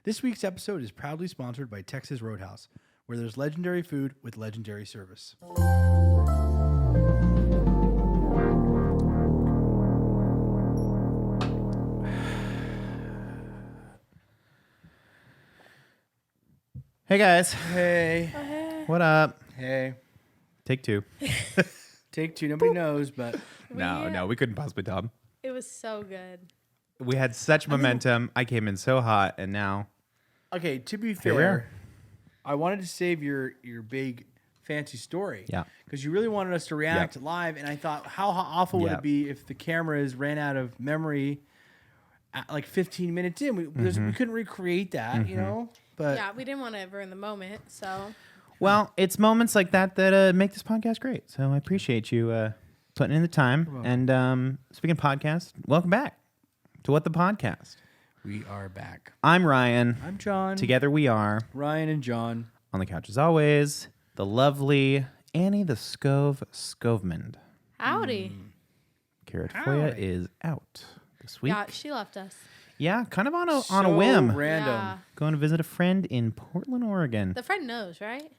This week's episode is proudly sponsored by Texas Roadhouse, where there's legendary food with legendary service. Hey guys. Hey. What up? Hey. Take two. Take two. Nobody knows, but No, we couldn't possibly tell them. It was so good. We had such momentum. I came in so hot, and now okay. To be Here we are. fair, I wanted to save your big fancy story. Yeah. Because you really wanted us to react live, and I thought, how awful would Yeah. it be if the cameras ran out of memory at like 15 minutes in? We couldn't recreate that, you know. But Yeah, we didn't want to ruin the moment, so well, it's moments like that make this podcast great. So I appreciate you putting in the time. And speaking of podcast, welcome back to What the Podcast. we are back. I'm Ryan. I'm John. Together we are Ryan and John. on the couch as always. The lovely Annie the Skovmand. howdy. Cara Tafolla is out this week. Yeah, she left us. Yeah, kind of on a So whim. random. Yeah. Going to visit a friend in Portland, Oregon. The friend knows, right?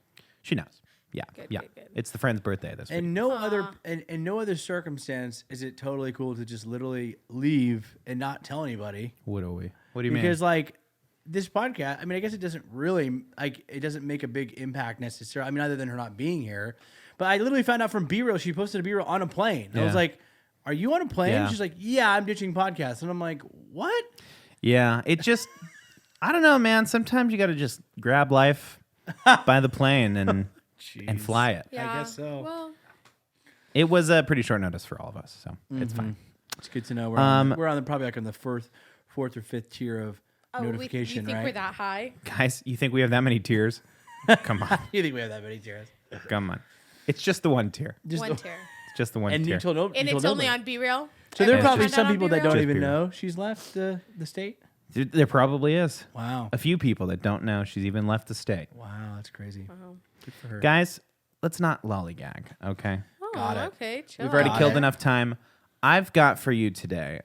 She knows. Yeah, Good, yeah. good, good. It's the friend's birthday this week. And no other and no other circumstance is it totally cool to just literally leave and not tell anybody. What do we? What do you Because mean? like this podcast, I mean, I guess it doesn't really it doesn't make a big impact necessarily. I mean, other than her not being here. But I literally found out from B-roll, she posted a B-roll on a plane. I was Yeah. like, "Are you on a plane?" Yeah. She's like, "Yeah, I'm ditching podcasts." And I'm like, "What?" Yeah, it just, I don't know, man. Sometimes you got to just grab life by the plane and Jeez. fly it. Yeah. guess so. Well, It was a pretty short notice for all of us, so it's fine. It's good to know. We're on the probably like on the fourth or fifth tier of notification, you think right? we're that high? Guys, you think we have that many tiers? Come on, You think we have that many tiers? come on. It's just the one tier. Just One the- tier. It's just the one And tier. you told no, And you it's told only nobody. on B-Real? So there are It's probably just- some people that don't Just even B-Real. know she's left the state. There probably is. Wow. A few people that don't know she's even left the state. Wow, that's crazy. Good for her. Guys, let's not lollygag, okay? Oh, Got it. okay. Chill We've already out. killed enough time. I've got for you today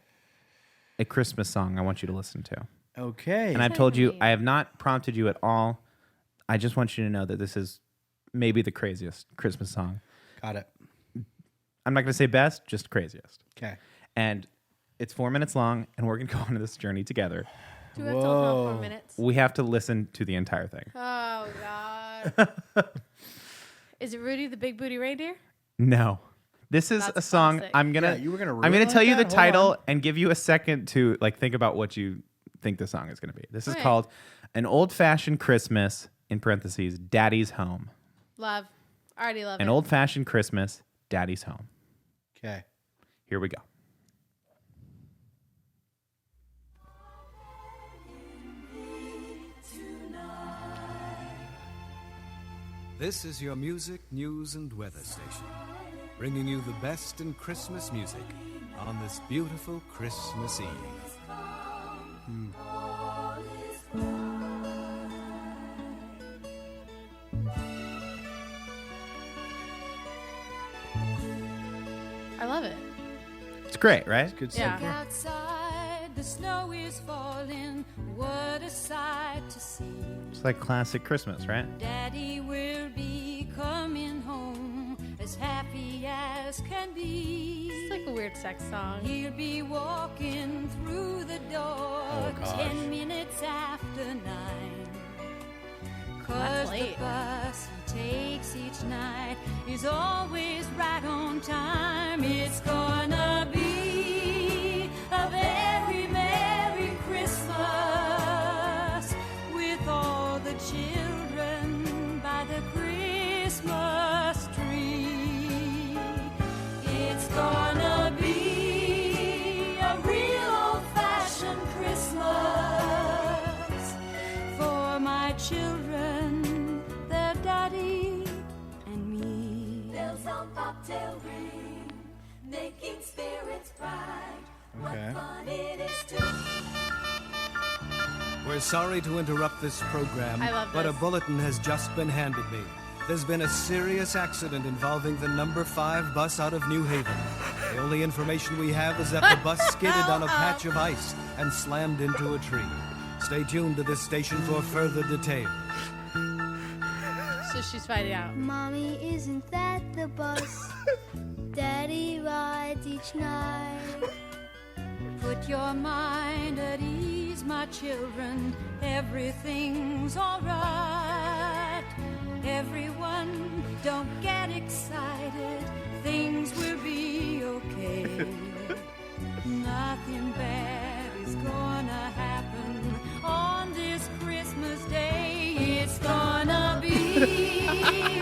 a Christmas song I want you to listen to. Okay. And I've told you, Exciting. I have not prompted you at all. I just want you to know that this is maybe the craziest Christmas song. Got it. I'm not going to say best, just craziest. Okay. And it's 4 minutes long, and we're going to go on this journey together. Do we have to hold on Whoa. 4 minutes? We have to listen to the entire thing. Oh, God. Is it Rudy the Big Booty Reindeer? No. This is That's a song classic. I'm going Yeah, to you were gonna I'm ruin going it to tell like you the that? Hold title on. and give you a second to like think about what you think the song is going to be. This is Okay. called An Old-Fashioned Christmas, in parentheses, Daddy's Home. Love. Already love An it. Old-Fashioned Christmas, Daddy's Home. Okay. Here we go. This is your music, news, and weather station, bringing you the best in Christmas music on this beautiful Christmas Eve. I love it. It's great, right? Good Yeah. stuff. Outside, the snow is falling. What a sight to see. It's like classic Christmas, right? Daddy will be coming home as happy as can be. It's like a weird sex song. He'll be walking through the door gosh. 10 minutes after 9. That's 'Cause the late. bus he takes each night is always right on time. It's gonna be a very Merry Christmas with all the children by the Christmas tree. It's gonna be a real old-fashioned Christmas for my children, their daddy, and me. Bells on bobtail ring, making spirits bright. Okay. What fun it is to We're sorry to interrupt this program, I love but a this. bulletin has just been handed me. There's been a serious accident involving the number 5 bus out of New Haven. The only information we have is that the bus skidded on a patch of ice and slammed into a tree. Stay tuned to this station for further details. So she's finding out. Mommy, isn't that the bus Daddy rides each night? Put your mind at ease, my children. Everything's all right. Everyone, don't get excited. Things will be okay. Nothing bad is gonna happen on this Christmas Day. It's gonna be a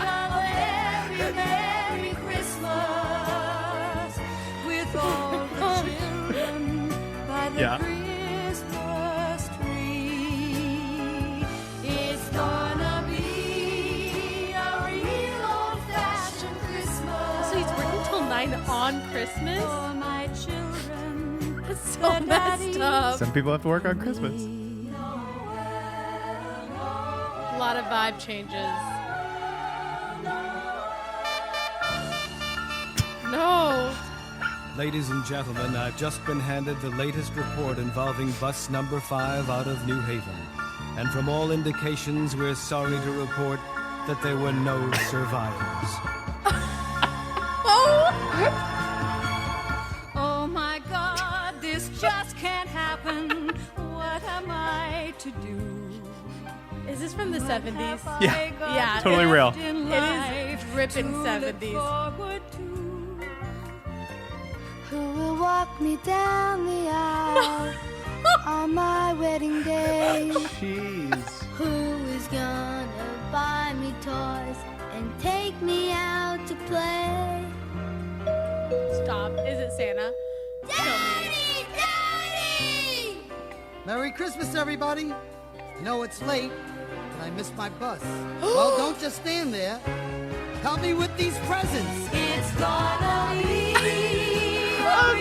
very Merry Christmas with all the children by the Christmas tree. It's gonna be a real old-fashioned Christmas. So he's working till 9 on Christmas? For my children. That's so messed up. Some people have to work on Christmas. A lot of vibe changes. No. Ladies and gentlemen, I've just been handed the latest report involving bus number 5 out of New Haven. And from all indications, we're sorry to report that there were no survivors. Oh my God, this just can't happen. What am I to do? Is this from the 70s? Yeah. Yeah. Totally real. It is dripping 70s. Who will walk me down the aisle on my wedding day? Jeez. Who is gonna buy me toys and take me out to play? Stop. Is it Santa? Daddy! Daddy! Merry Christmas, everybody. I know it's late, and I missed my bus. Well, don't just stand there. Help me with these presents. It's gonna be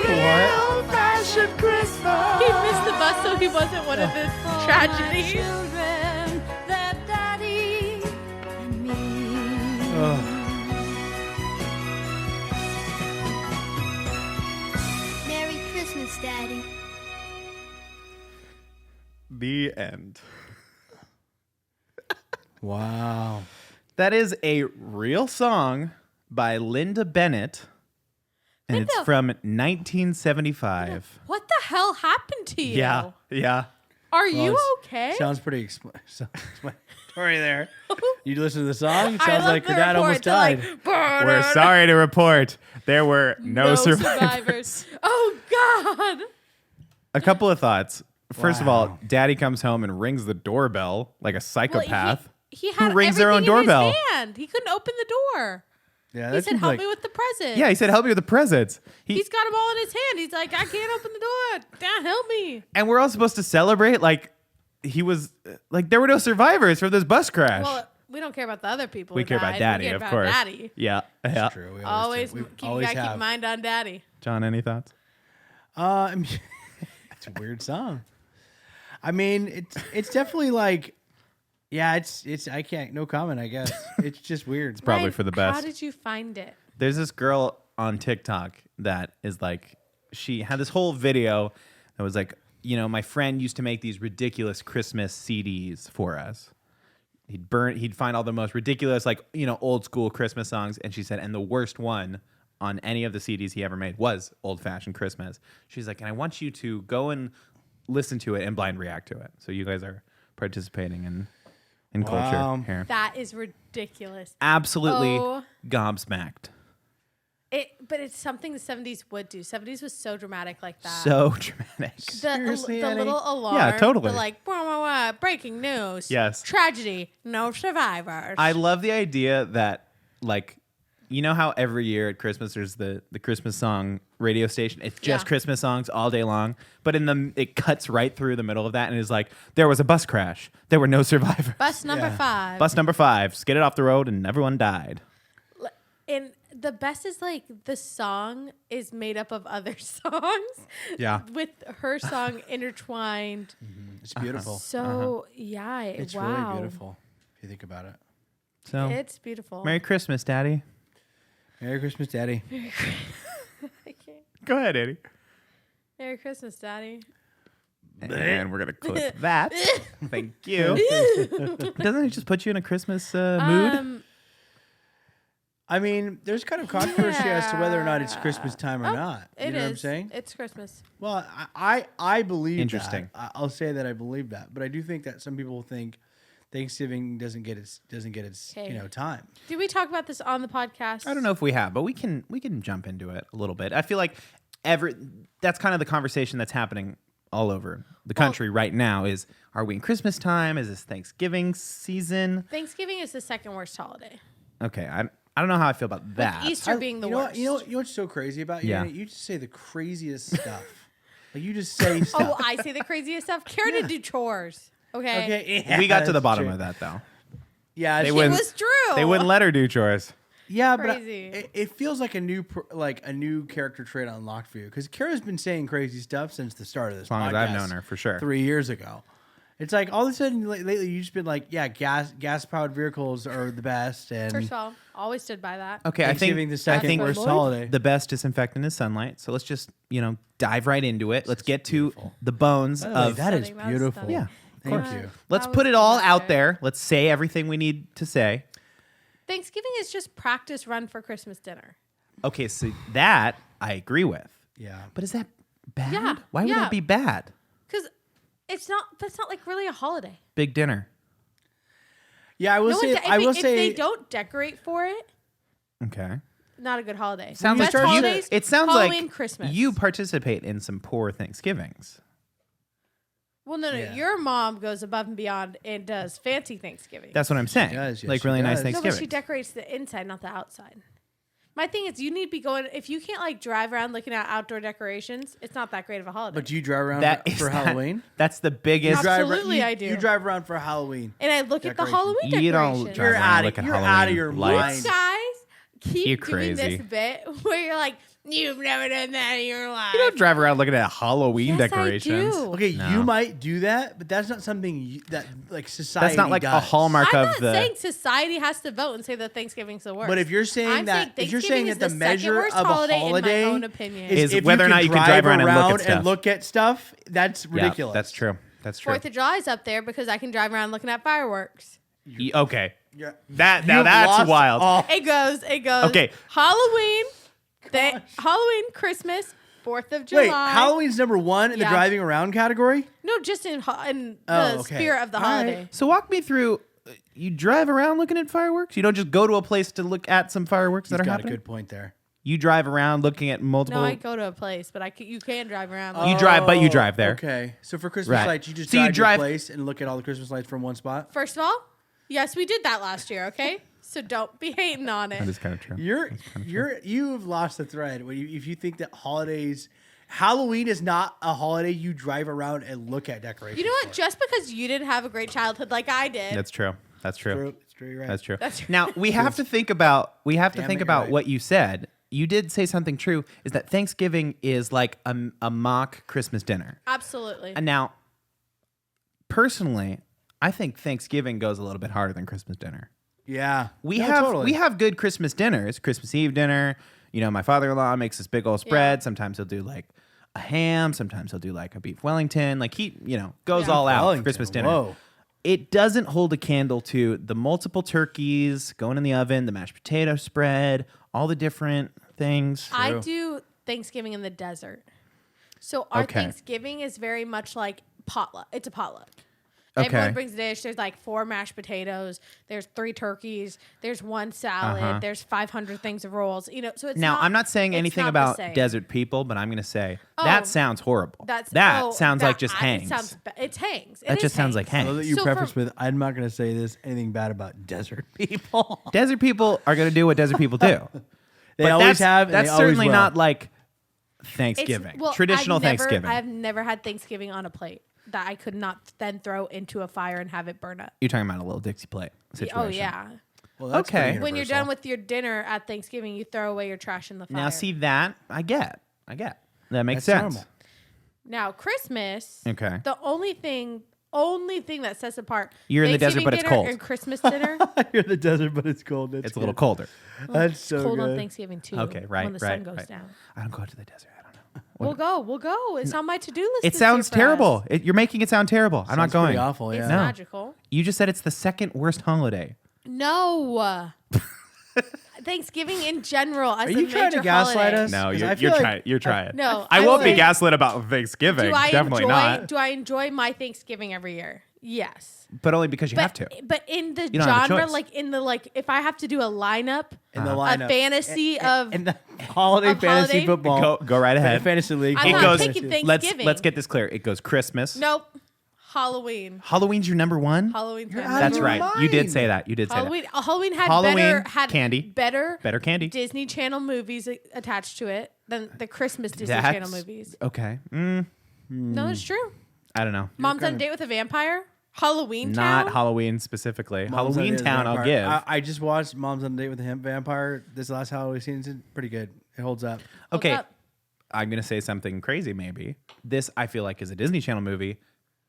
Old-fashioned Christmas. He missed the bus, so he wasn't one of the tragedies. children, their daddy and me. Merry Christmas, Daddy. The end. Wow. That is a real song by Linda Bennett. And it's Linda. from 1975. What the hell happened to you? Yeah. Yeah. Are Well, you it's- okay? Sounds pretty explanatory there. You listen to the song? It I sounds love like the her dad report. almost They're like, died. We're sorry to report there were no survivors. Oh, God. A couple of thoughts. First of Wow. all, Daddy comes home and rings the doorbell like a psychopath. He had who rings their own everything in his doorbell. hand. He couldn't open the door. Yeah, He that said, seems help like me with the present. Yeah, he said, help me with the presents. He's got them all in his hand. He's like, I can't open the door. Dad, help me. And we're all supposed to celebrate like he was, like there were no survivors from this bus crash. Well, we don't care about the other people. We who care about died. Daddy, we care of about course. Daddy. Yeah, yeah. true. We Always, do. We you always gotta keep have. mind on Daddy. John, any thoughts? I mean, it's a weird song. I mean, it's definitely like, yeah, it's I can't, no comment, I guess. It's just weird. Probably Ryan, for the How best. did you find it? There's this girl on TikTok that is like, she had this whole video that was like, you know, my friend used to make these ridiculous Christmas CDs for us. He'd find all the most ridiculous, like, you know, old school Christmas songs. And she said, and the worst one on any of the CDs he ever made was Old Fashioned Christmas. She's like, and I want you to go and listen to it and blind react to it. So you guys are participating in Wow. culture here. That is ridiculous. Absolutely Oh. gobsmacked. But it's something the 70s would do. 70s was so dramatic like that. So dramatic. Seriously, the Annie? little alarm. Yeah, totally. The like, wah, wah, wah, breaking news. Yes. Tragedy. No survivors. I love the idea that, like, you know how every year at Christmas there's the Christmas song radio station. It's just Yeah. Christmas songs all day long. But it cuts right through the middle of that and is like, there was a bus crash. There were no survivors. Bus number 5. Bus number 5 skidded off the road and everyone died. And the best is like the song is made up of other songs. Yeah. With her song intertwined. It's beautiful. So yeah, It's wow. really beautiful if you think about it. So, It's beautiful. Merry Christmas, Daddy. Merry Christmas, Daddy. I can't. Go ahead, Eddie. Merry Christmas, Daddy. And we're going to clip that. Thank you. Doesn't it just put you in a Christmas mood? I mean, there's kind of controversy as to whether or not it's Christmas time or not. You It know is. what I'm saying? It's Christmas. Well, I believe Interesting. that. I'll say that I believe that, but I do think that some people think Thanksgiving doesn't get its Okay. time. Did we talk about this on the podcast? I don't know if we have, but we can jump into it a little bit. I feel like that's kind of the conversation that's happening all over the country right now is, are we in Christmas time? Is this Thanksgiving season? Thanksgiving is the second worst holiday. Okay, I don't know how I feel about that. Easter being the worst. You know what's so crazy about you? Yeah. You just say the craziest stuff. Like you just say stuff. Oh, I say the craziest stuff. Karen did do chores. Okay. Okay. Yeah, We got to the that's bottom true. of that though. Yeah, They It wouldn't- was true. They wouldn't let her do chores. Yeah, but Crazy. it feels like a new character trait unlocked for you because Kara's been saying crazy stuff since the start of this. As long as I've known her, for sure. 3 years ago. It's like all of a sudden lately you've just been like, yeah, gas powered vehicles are the best, and First of all, always stood by that. Okay, I Thanksgiving think the second worst Lloyd? holiday. the best disinfectant is sunlight. So let's just dive right into it. Let's get to the bones By the way, of that is Stunning, that was beautiful. stunning. Yeah. Thank course. you. Let's That put was it all fantastic. out there. Let's say everything we need to say. Thanksgiving is just practice run for Christmas dinner. Okay, so that I agree with. Yeah. But is that bad? Yeah, Why would yeah. that be bad? Because that's not like really a holiday. Big dinner. Yeah, I will say. I will if say. they don't decorate for it, Okay. not a good holiday. Sounds Best like holidays, it sounds Halloween, like Christmas. you participate in some poor Thanksgivings. Well, no. Yeah. Your mom goes above and beyond and does fancy Thanksgiving. That's what I'm saying. does, yes, like she really nice does. no, Thanksgiving. but she decorates the inside, not the outside. My thing is, you need to be going. If you can't like drive around looking at outdoor decorations, it's not that great of a holiday. But do you drive around That for is Halloween? That's the biggest. Absolutely, I do. You drive around for Halloween. and I look at the Decorations. Halloween You don't decorations. drive You're around outta- look at you're Halloween outta your lights. mind. Guys keep You're doing crazy. this bit where you're like, you've never done that in your life. You don't drive around looking at Halloween Yes, decorations. I do. Okay, No. you might do that, but that's not something that like society. That's not like does. a hallmark I'm of not the. saying society has to vote and say that Thanksgiving's the worst. But if you're saying I'm that, saying if you're saying Thanksgiving that is the the second measure worst of a holiday, holiday in my own opinion, is if whether or not you can drive around and look at stuff. and look at stuff, that's Yeah, ridiculous. that's true. That's true. 4th of July is up there because I can drive around looking at fireworks. Okay. You're- Now you've that's lost wild. all- It goes. Okay. Halloween, Halloween, Christmas, 4th of July. Wait, Halloween's number one in the Yeah. driving around category? No, just in the Oh, okay. spirit of the All right. holiday. So walk me through. You drive around looking at fireworks. You don't just go to a place to look at some fireworks He's that are got happening. a good point there. You drive around looking at multiple. No, I go to a place, but you can drive around. You drive, but you drive there. Okay, so for Christmas Right. lights, you just So you drive to a drive- place and look at all the Christmas lights from one spot. First of all, yes, we did that last year. Okay, so don't be hating on it. That is kind of true. You've lost the thread. If you think that Halloween is not a holiday, you drive around and look at decorations. You know what? Just because you didn't have a great childhood like I did, That's true. That's true. True. It's true. You're right. That's true. That's true. Now we have to think about Damn it, you're right. what you said. You did say something true. Is that Thanksgiving is like a mock Christmas dinner? absolutely. And now, personally, I think Thanksgiving goes a little bit harder than Christmas dinner. Yeah. We No, have totally. we have good Christmas dinners. Christmas Eve dinner. You know, my father-in-law makes this big old spread. Yeah. Sometimes he'll do like a ham. Sometimes he'll do like a beef Wellington. Like he, goes Yeah. all out for Wellington, Christmas dinner. whoa. It doesn't hold a candle to the multiple turkeys going in the oven, the mashed potato spread, all the different things. I do Thanksgiving in the desert. So our Okay. Thanksgiving is very much like potluck. It's a potluck. Okay. Everyone brings a dish. There's like 4 mashed potatoes. There's 3 turkeys. There's 1 salad. There's 500 things of rolls. So it's Now, I'm not saying it's anything not the about same. desert people, but I'm going to say Oh, that sounds horrible. That sounds like just hangs. It hangs. That just sounds like I love hangs. that you So preface for- with, I'm not going to say this anything bad about desert people. Desert people are going to do what desert people do. They But always that's, have, and That's they always certainly will. not like It's- Thanksgiving. well, Traditional Thanksgiving. I've never had Thanksgiving on a plate that I could not then throw into a fire and have it burn up. You're talking about a little Dixie plate situation. Oh yeah. Well, that's Okay. pretty When you're universal. done with your dinner at Thanksgiving, you throw away your trash in the fire. Now, see that I get. That makes That's sense. normal. Now Christmas. Okay. The only thing that sets apart You're in the desert, Thanksgiving but it's dinner cold. And Christmas dinner. You're in the desert, but it's cold. That's It's a little good. colder. That's so cold good. on Thanksgiving too. Okay, right, When the right, sun goes right. down. I don't go to the desert. I don't know. We'll go. It's on my to-do list. It this sounds year for terrible. us. You're making it sound terrible. I'm not Sounds pretty going. awful. It's Yeah. No. magical. You just said it's the second worst holiday. No. Thanksgiving in general as Are a you trying to major gaslight holiday. us? No, 'Cause I you're feel like- trying. You're trying. No, I I won't be would- gaslit about Thanksgiving. Do I Definitely enjoy? not. Do I enjoy my Thanksgiving every year? Yes. But only because you have to. But in the You don't have a genre, choice. like in the if I have to do a lineup, In the a lineup. fantasy of in the holiday of fantasy holiday- football. Go right ahead. Fantasy league. I'm It not goes. picking Let's Thanksgiving. get this clear. It goes Christmas. nope, Halloween. Halloween's your number one. Halloween's my out of That's your right. You did mind. say that. You did say Halloween. that. Halloween had Halloween, better candy. better candy. Disney Channel movies attached to it than the Christmas Disney That's Channel movies. okay. No, it's true. I don't know. Mom's on a Date with a Vampire. Halloween Not Town. Halloween specifically. Mom's Halloween on a Date with a Town, I'll Vampire. give. I just watched Mom's on a Date with a Vampire this last Halloween season. Pretty good. It holds up. Hold Okay. up. I'm gonna say something crazy. Maybe this I feel like is a Disney Channel movie,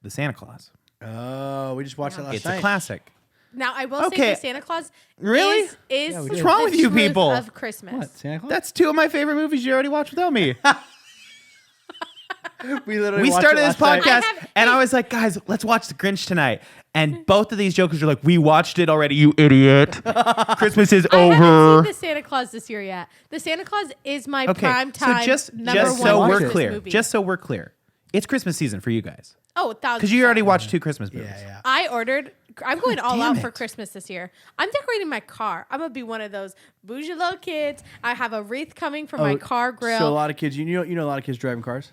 The Santa Claus. Oh, we just watched it last It's night. a classic. Now I will Okay. say Santa Claus Really? is we What's did. wrong with you people? of Christmas. What? Santa Claus? That's two of my favorite movies you already watched without me. We literally We watched started it this last night. podcast, and I was like, guys, let's watch The Grinch tonight. And both of these jokers are like, we watched it already, you idiot. Christmas is I haven't over. seen the Santa Claus this year yet. The Santa Claus is my Okay, prime so time just number one so we're Christmas clear, movie. just so we're clear, it's Christmas season for you guys oh, 1,000%. because you already watched two Christmas movies. Yeah, yeah. I ordered. I'm going all damn out for it. Christmas this year. I'm decorating my car. I'm gonna be one of those bougie little kids. I have a wreath coming from my car grill. So a lot of kids, you know a lot of kids driving cars.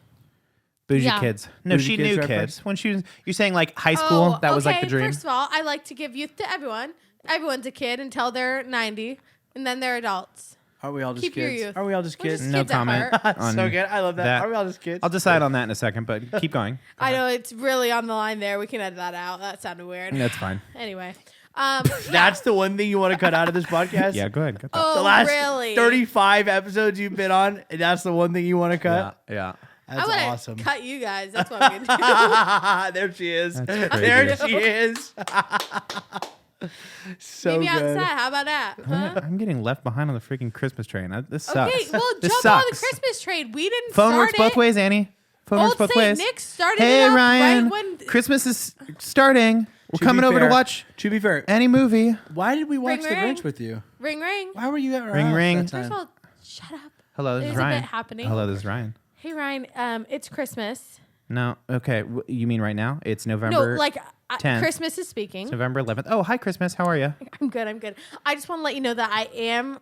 Bougie Yeah. kids. No, Bougie she kids knew drive kids. cars? When she was, you're saying like high school, that was like the dream. First of all, I like to give youth to everyone. Everyone's a kid until they're 90, and then they're adults. Aren't we all just Keep your kids? youth. Aren't we all just We're kids? just No kids at comment. heart. on So good. I love that. Aren't we all just kids? I'll decide on that in a second, but keep going. I know it's really on the line there. We can edit that out. That sounded weird. That's fine. Anyway, That's the one thing you want to cut out of this podcast? Yeah, go ahead. Cut that. oh The last really? 35 episodes you've been on, and that's the one thing you want to cut? Yeah. That's I'm gonna awesome. cut you guys. That's what I'm gonna There she is. That's There crazy. she is. do. So Maybe good. outside. How about that? Huh? I'm getting left behind on the freaking Christmas train. This sucks. Okay, well, this jump sucks. on the Christmas trade. We didn't Phone start works both it. ways, Annie. Phone works Old both Saint ways. Nick started Hey, it up Ryan. right when Christmas is starting. We're To coming be over to fair- watch To be fair, any movie. why did we watch Ring, The ring. Grinch with you? ring ring. Why were you at our Ring, house ring. that First time? of all, shut up. Hello, this There's is a Ryan. bit happening. Hello, this is Ryan. Hey Ryan, it's Christmas. No, okay. You mean right now? It's November. No, like 10th. Christmas is speaking. It's November 11th. Oh, hi, Christmas. How are you? I'm good. I'm good. I just want to let you know that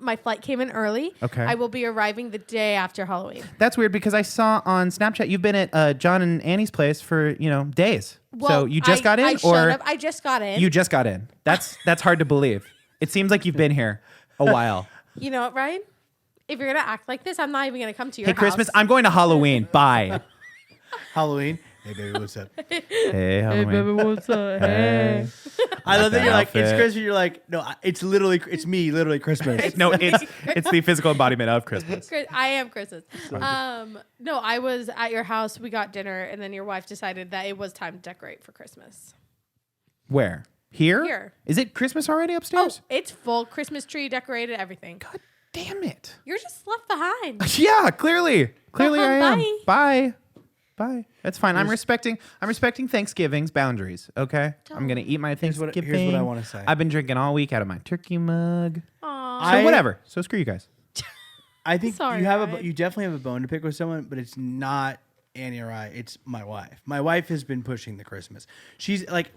my flight came in early. Okay. I will be arriving the day after Halloween. That's weird because I saw on Snapchat you've been at John and Annie's place for days. So you just got in, I showed or up. I just got in. you just got in? That's hard to believe. It seems like you've been here a while. You know what, Ryan? If you're gonna act like this, I'm not even gonna come to your Hey, house. Christmas, I'm going to Halloween. Bye. Halloween. Hey, baby, what's up? Hey, Halloween. what's up? Hey. I love that that you're like, it's outfit. Christmas. You're like, no, it's me, literally Christmas. No, it's the physical embodiment of Christmas. I am Christmas. No, I was at your house. We got dinner, and then your wife decided that it was time to decorate for Christmas. Where? Here? Here. Is it Christmas already Oh, upstairs? it's full Christmas tree decorated, everything. God damn it. You're just left behind. Yeah, clearly I am. Bye. Bye. That's fine. I'm respecting Thanksgiving's boundaries. Okay, I'm gonna eat my Here's what- Thanksgiving. here's what I wanna say. I've been drinking all week out of my turkey mug. Aw. So whatever. So screw you guys. I think Sorry, you Ryan. you definitely have a bone to pick with someone, but it's not Annie or I. It's my wife. My wife has been pushing the Christmas. She's like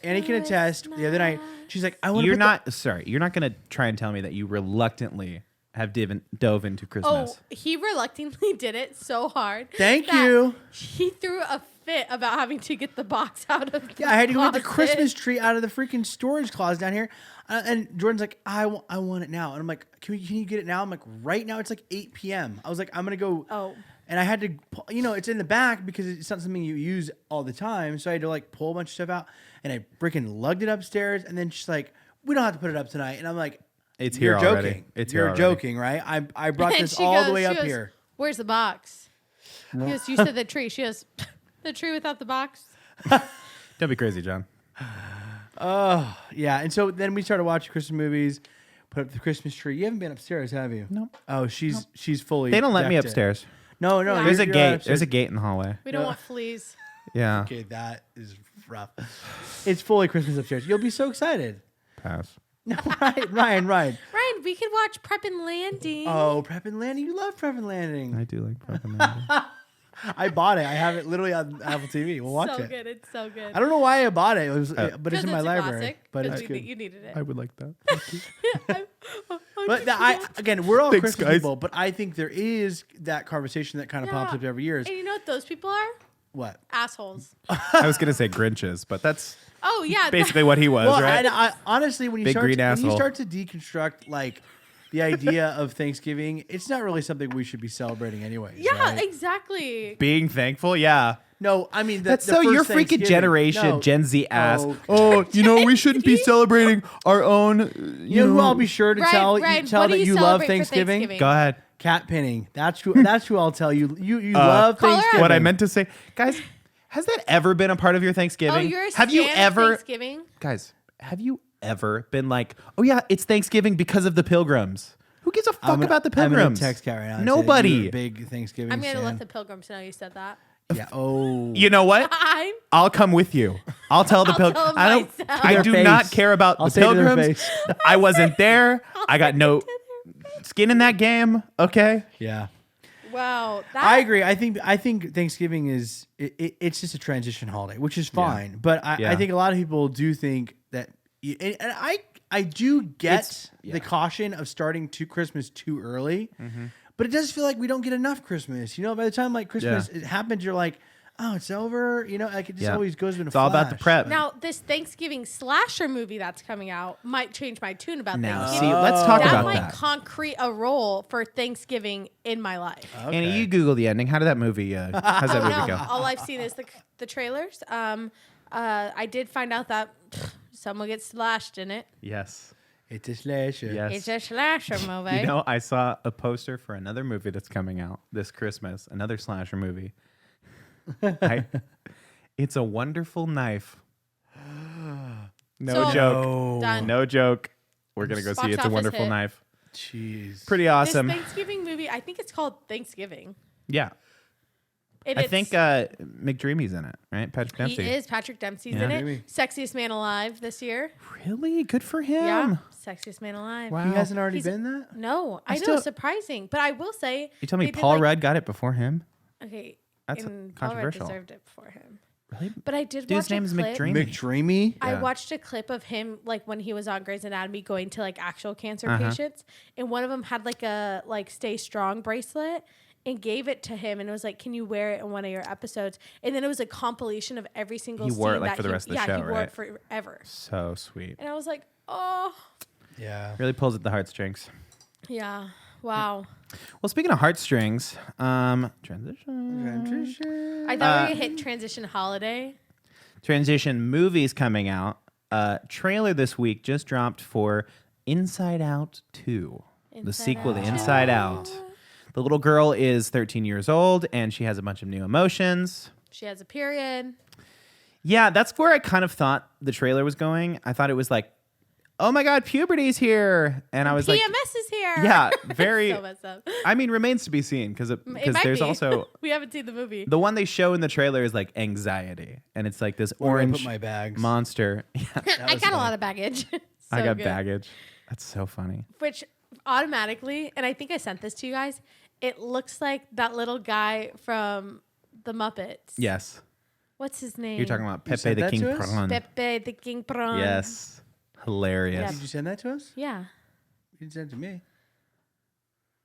Annie can attest. The other night, she's like, I want. You're not gonna try and tell me that you reluctantly have dove into Christmas. Oh, he reluctantly did it so hard. Thank that you. He threw a fit about having to get the box out of the Yeah, I had to go get the closet. Christmas tree out of the freaking storage closet down here. And Jordan's like, I want it now. And I'm like, can you get it now? I'm like, right now it's like 8 p.m. I was like, I'm going to go. Oh. And I had to, it's in the back because it's not something you use all the time. So I had to like pull a bunch of stuff out. And I freaking lugged it upstairs. And then she's like, we don't have to put it up tonight. And I'm like, It's you're here joking. already. It's You're here already. joking, right? I brought And this she all the goes- way she up goes, here. Where's the box? He goes, you said the tree. She goes, the tree without the box. Don't be crazy, John. Oh, yeah. And so then we started watching Christmas movies, put up the Christmas tree. You haven't been upstairs, have you? Nope. Oh, she's fully. They don't let me decked it. upstairs. No, There's a you're gate. absolutely- There's a gate in the hallway. We don't want fleas. Yeah. Okay, that is rough. It's fully Christmas upstairs. You'll be so excited. Pass. No, Ryan. Ryan, we could watch Prep and Landing. Oh, Prep and Landing. You love Prep and Landing. I do like Prep and Landing. I bought it. I have it literally on Apple TV. We'll watch so it. good. It's so good. I don't know why I bought it. It was, but it's in my a library. classic, But 'cause it's good. you needed it. I would like that. But again, we're all Thanks, Christmas guys. people. But I think there is that conversation that kind of pops Yeah. up every year. Is And you know what those people are? what? Assholes. I was gonna say Grinches, but that's Oh yeah. basically what he was, Well, right? and I honestly, when you Big start green when you asshole. start to deconstruct like the idea of Thanksgiving, it's not really something we should be celebrating anyways. yeah, right? exactly. Being thankful, yeah. No, I mean That's the so first your freaking Thanksgiving- generation, No. Gen Z ass. Okay. Oh, we shouldn't be celebrating our own. You know who I'll be sure to Ryan, tell Ryan, tell what do that you you love celebrate for Thanksgiving? Thanksgiving? Go ahead. Cat pinning. That's who I'll tell you. You love Call her out. Thanksgiving. What I meant to say, guys, has that ever been a part of your Thanksgiving? Oh, you're a have you stan of ever, Thanksgiving? guys? Have you ever been like, oh yeah, it's Thanksgiving because of the Pilgrims? Who gives a fuck about the I'm Pilgrims? gonna text Kat right now. and say that Nobody. you're a big Thanksgiving. I'm gonna fan. let the pilgrims know you said that. Yeah. Oh. You know what? I'm I'll come with you. I'll tell the I'll Pilgrims. tell 'em I don't. myself. I To do their not face. care about I'll the say to their Pilgrims. face. I wasn't there. I got no skin in that game. Okay. Yeah. wow. That, I agree. I think Thanksgiving is it's just a transition holiday, which is fine. But I Yeah. think a lot of people do think that, and I do get the caution of starting Christmas too early. But it does feel like we don't get enough Christmas. You know, by the time like Christmas it happens, you're like, oh, it's over. You know, like it just Yeah. always goes in a It's all about the flash. prep. Now this Thanksgiving slasher movie that's coming out might change my tune about Now, see, Thanksgiving. let's talk that about might that. concrete a role for Thanksgiving in my life. Annie, you Google the ending. How did that movie? How's that movie No, go? all I've seen is the trailers. I did find out that someone gets slashed in it. Yes. It's a slasher. Yes. It's a slasher movie. You know, I saw a poster for another movie that's coming out this Christmas, another slasher movie. It's a Wonderful Knife. No So- joke. Done. No joke. We're going to go Box see It's a office Wonderful hit. Knife. Jeez. Pretty This awesome. Thanksgiving movie, I think it's called Thanksgiving. Yeah. And I it's- think McDreamy's in it, right? Patrick he Dempsey. is. Patrick Dempsey's Yeah. in it. Maybe. Sexiest man alive this year. Really? Good for him. Yeah, sexiest man alive. Wow. He hasn't already He's- been that? No, I know, still- surprising. But I will say, You tell me they did, Paul like- Rudd got it before him? Okay, That's and Paul Rudd controversial. deserved it before him. Really? But I did Dude's watch name is a clip. McDreamy. McDreamy? I Yeah. watched a clip of him like when he was on Grey's Anatomy going to like actual cancer Uh-huh. patients, and one of them had like a Stay Strong bracelet and gave it to him, and it was like, "Can you wear it in one of your episodes?" And then it was a compilation of every single He scene wore it, like, that for the rest of the he show, wore right? it forever. So sweet. And I was like, "Oh, Yeah. Really pulls at the heartstrings. yeah, wow." Well, speaking of heartstrings, transition. I thought we were gonna hit transition holiday. Transition movies coming out. Trailer this week just dropped for Inside Out 2, the Inside sequel to Out. Inside Out. The little girl is 13 years old and she has a bunch of new emotions. She has a period. Yeah, that's where I kind of thought the trailer was going. I thought it was like, oh my God, puberty's here. And I was PMS like, is here. yeah, very. So messed up. I mean, remains to be seen because It might there's be. also we haven't seen the movie. the one they show in the trailer is like anxiety, and it's like this Where do I orange put my bags? monster. Yeah, I got a lot of baggage. I So got good. baggage. That's so funny. Which automatically, and I think I sent this to you guys, it looks like that little guy from the Muppets. Yes, What's his name? you're talking about You Pepe sent the that King to us? Prawn. Pepe the King Prawn. Yes, hilarious. Did you send that to us? Yeah. You didn't send it to me.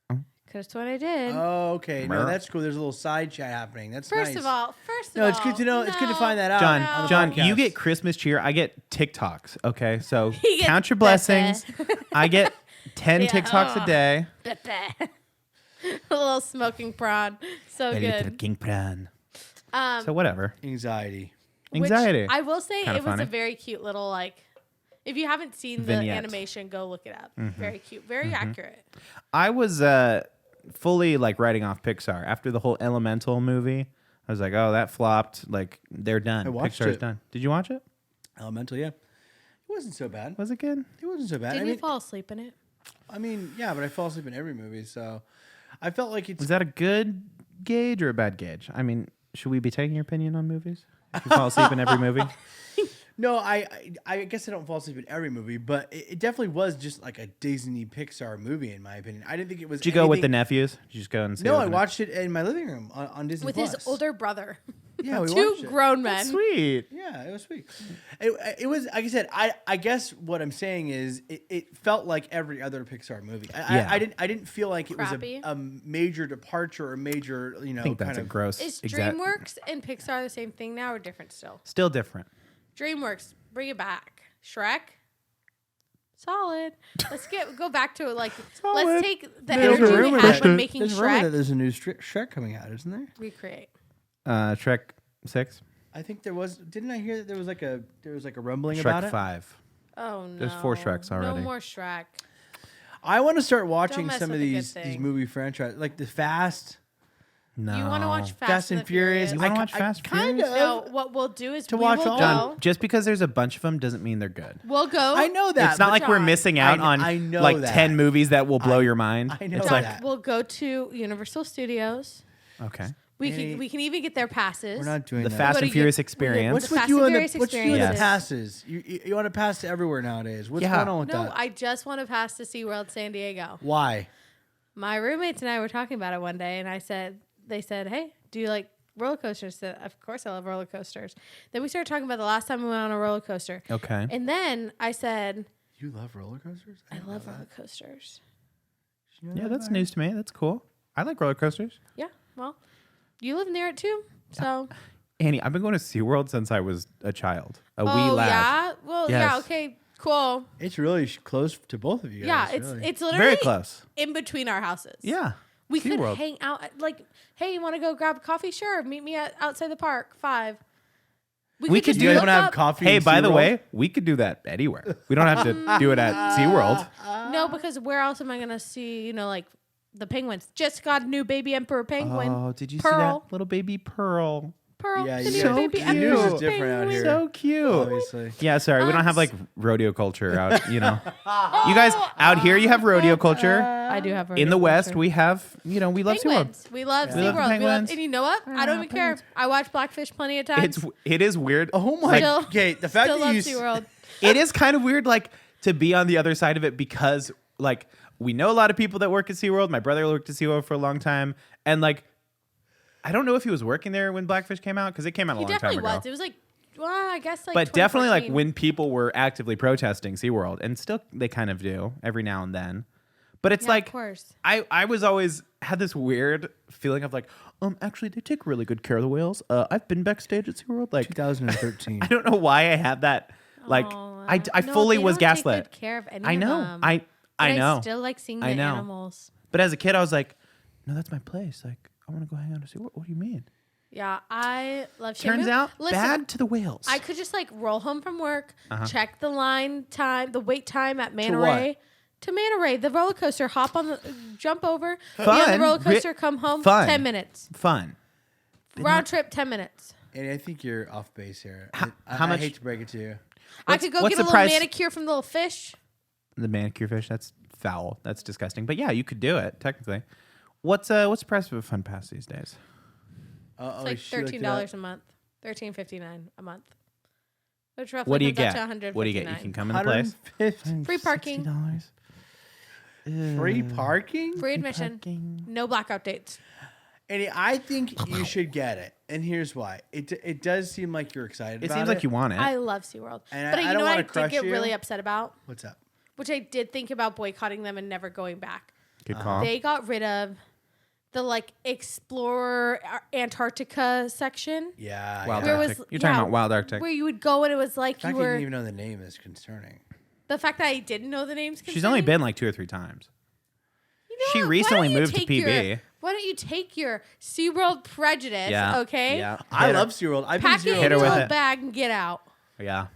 Because that's what I did. Oh, okay. No, Mer. that's cool. There's a little side chat happening. That's First nice. of all, No, it's good to know. It's good to find that out. John, on the John, you podcast. get Christmas cheer. I get TikToks. Okay, so He gets count your Pepe. blessings. I get 10 Yeah, TikToks a day. Pepe. A little smoking prawn. So Pepe the good. King Prawn. Um, So whatever. Anxiety. which Anxiety. I will say Kinda it was funny. a very cute little like. If you haven't seen the Vignette. animation, go look it up. Mm-hmm. Very cute. Very accurate. I was fully like writing off Pixar after the whole Elemental movie. I was like, oh, that flopped. Like they're done. I watched Pixar's it. done. Did you watch it? Elemental, yeah. It wasn't so bad. Was it good? It wasn't so bad. Did I you mean, fall asleep in it? yeah, but I fall asleep in every movie. So, I felt like it's Was that a good gauge or a bad gauge? I mean, should we be taking your opinion on movies? If you fall asleep in every movie? no. I guess I don't fall asleep in every movie, but it definitely was just like a Disney Pixar movie in my opinion. I didn't think it was. Did you go with the anything- nephews? Did you just go and see? No, it I with watched it in my living room on Disney With Plus. his older brother. Yeah, we Two watched it. grown men. Sweet. Yeah, it was sweet. It was like I said. I guess what I'm saying is it felt like every other Pixar movie. Yeah. I didn't feel like it was Crappy. a major departure or major I think that's kind a of gross. Is exact- DreamWorks and Pixar the same thing now or different still? Still different. DreamWorks, bring it back. Shrek, solid. Let's go back to it. Like, let's take the There's a energy we rumor had that- when making There's a rumor that Shrek. there's a new Shrek coming out, isn't there? Recreate. Shrek 6, I think there was. Didn't I hear that there was like a rumbling about Shrek it? 5. Oh no. There's 4 Shreks No already. more Shrek. I want to start watching mess some of with a good these thing. movie franchises, like the Fast, No. You want to watch Fast and Furious. You wanna watch Fast and kind Furious? of. No, what we'll do is To we watch will all go. of John, just because there's a bunch of them doesn't mean they're good. We'll go. I know that. It's not but like we're John, missing out on I know like that. 10 movies that will blow your mind. I know it's John, like, that. we'll go to Universal Studios. okay. We can even get their passes. We're not doing The that. Fast Go to and Furious you- experience. What's The with Fast you and and the Furious what's you and the experiences. passes? You want to pass to everywhere nowadays. What's Yeah. going on with No, that? I just want to pass to SeaWorld San Diego. Why? My roommates and I were talking about it one day, and they said, hey, do you like roller coasters? I said, of course I love roller coasters. Then we started talking about the last time we went on a roller coaster. Okay. And then I said, You love roller coasters? I didn't love know roller coasters. that. You know Yeah, that, that's Mary? news to me. That's cool. I like roller coasters. Yeah, well, you live near it too. So, Annie, I've been going to SeaWorld since I was a child, a wee oh, lad. yeah? Well, yeah, Yes. okay, cool. It's really close to both of you guys. Yeah, really. it's literally Very close. in between our houses. Yeah. We could SeaWorld. hang out, like, hey, you want to go grab coffee? Sure, meet me outside the park, 5. We could just do You guys it. want look to have up- coffee? Hey, in by the SeaWorld? way, we could do that anywhere. We don't have to do it at SeaWorld. No, because where else am I going to see, like, the penguins? Just got a new baby emperor penguin. Oh, did you see Pearl. that little baby Pearl? Pearl. Yeah, the you new guys- baby the emperor news is penguin. different out here. So cute. Obviously. Yeah, sorry, we don't have like rodeo culture out, You guys Oh, out here, you have rodeo culture. I do have In the West, we have, we love SeaWorld. penguins. We love We love SeaWorld. penguins. And you know what? I don't even care. I watch Blackfish plenty of times. It is weird. Oh my. Still- Okay, the fact Still that love you SeaWorld. It is kind of weird, like, to be on the other side of it because, like, we know a lot of people that work at SeaWorld. My brother worked at SeaWorld for a long time. And, like, I don't know if he was working there when Blackfish came out because it came out a He long time definitely ago. was. It was like, well, I guess like But definitely, like, 2014. when people were actively protesting SeaWorld, and still they kind of do every now and then. But it's Yeah, like, of course. I was always had this weird feeling of like, actually, they take really good care of the whales. I've been backstage at SeaWorld. Like, 2013. I don't know why I had that. Like, Aw. I No, fully they was don't take gaslit. good care of any I of know. them. I But know. I still like seeing the I know. animals. But as a kid, I was like, no, that's my place. Like, I want to go hang out and see. What do you mean? Yeah, I love Turns Shamu. out, Listen, bad to the whales. I could just like roll home from work, Uh-huh. check the line time, the wait time at Manta what? Ray. To Manta Ray, the roller coaster, hop on the, jump over, be on Fun. the roller coaster, come home, Fun. 10 minutes. Fun. Round trip, 10 minutes. And I think you're off base here. How I much- hate to break it to you. I could go what's get a the little price? manicure from the little fish. The manicure fish. That's foul. That's disgusting. But yeah, you could do it technically. What's the price of a fun pass these days? Oh, It's like $13 a month, $13.59 a month. Which roughly What do you comes out get? to $159. What do you get? You can come in the place. Free parking. $60. Free parking? Free admission. Parking. No blackout dates. And I think you should get it. And here's why. It does seem like you're excited It about seems like you want it. I love SeaWorld. And But I you don't know what wanna I did crush get you. really upset about? What's up? Which I did think about boycotting them and never going back. Good call. They got rid of the like Explorer Antarctica section. Yeah. Wild Where Arctic. was- You're talking yeah, about Wild Arctic. Where you would go and it was like The you fact you were. didn't even know the name is concerning. The fact that I didn't know the names. She's only concerning. been like 2 or 3 times. You know she what? Why recently don't you moved to take PB. Why don't you take your SeaWorld prejudice, okay? Yeah. I Hit her- love SeaWorld. I've been Pack to it SeaWorld. Hit her into with a it. bag and get out. Yeah.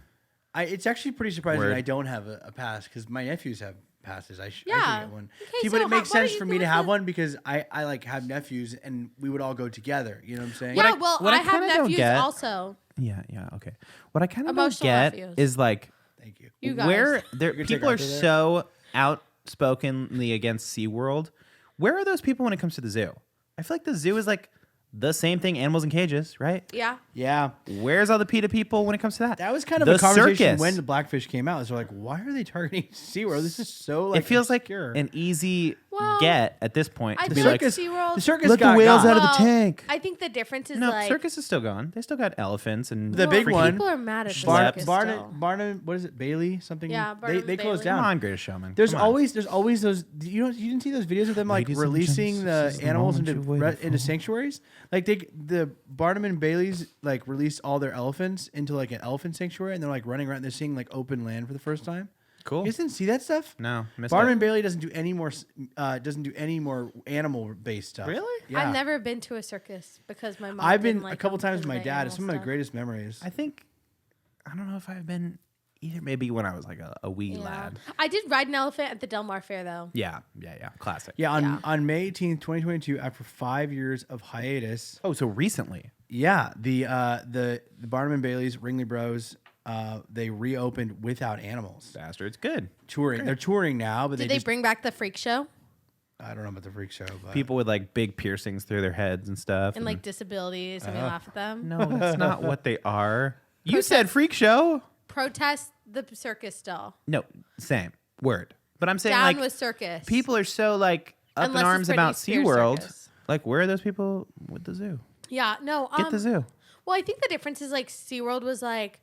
It's actually pretty surprising Word. I don't have a pass because my nephews have passes. I should Yeah. get one. Okay, See, so but it makes why don't sense you for go me to with have the- one because I like have nephews and we would all go together. You know what I'm saying? Yeah, well, what I I have kinda don't nephews get- also. Yeah, okay. What I kind of don't Emotional get nephews. is like Thank you. You guys. where there You can take people are Arthur there. so outspokenly against SeaWorld. where are those people when it comes to the zoo? I feel like the zoo is like the same thing, animals in cages, right? Yeah. Yeah. Where's all the PETA people when it comes to that? That was kind of The a conversation circus. when the Blackfish came out. So like, why are they targeting SeaWorld? This is so like it feels obscure. like an easy Well, get at this point I to be feel like, like SeaWorld. the circus let the got whales got. out of the Well, tank. I think the difference is No, like circus is still going. They still got elephants and The big freaking- one. people are mad at the Barnum, circus Barnum, still. Barnum, what is it? Bailey something? Yeah, they Barnum they and closed Bailey. Come down. on, Greatest Showman. There's Come on. always those. You don't see those videos of them like Ladies and releasing gents, the this is the animals moment into you've waited into for. sanctuaries. Like the Barnum and Bailey's like released all their elephants into like an elephant sanctuary, and they're like running around. They're seeing like open land for the first time. Cool. You guys didn't see that stuff? No, missed Barnum it. and Bailey doesn't do any more animal based stuff. Really? Yeah. I've never been to a circus because my mom. I've been didn't like a couple them times because with my of the dad. It's animal some of my stuff. greatest memories. I think I don't know if I've been either. Maybe when I was like a wee Yeah. lad. I did ride an elephant at the Del Mar Fair though. Yeah. Classic. Yeah, Yeah. on May 18th, 2022, after 5 years of hiatus, Oh, so recently. yeah, the Barnum and Bailey's Ringley Bros, they reopened without animals. Bastards. Good. Touring. They're touring now, but Did they they just, bring back the freak show I don't know about the freak show, but People with like big piercings through their heads and stuff. and like disabilities and we laugh at them? no, that's not what they are. You said freak show. Protest the circus still. No, same word. But I'm saying Down like with circus. people are so like up Unless in it's arms Britney about Spears SeaWorld. circus. Like, where are those people with the zoo? Yeah, no. Get the zoo. Well, I think the difference is like SeaWorld was like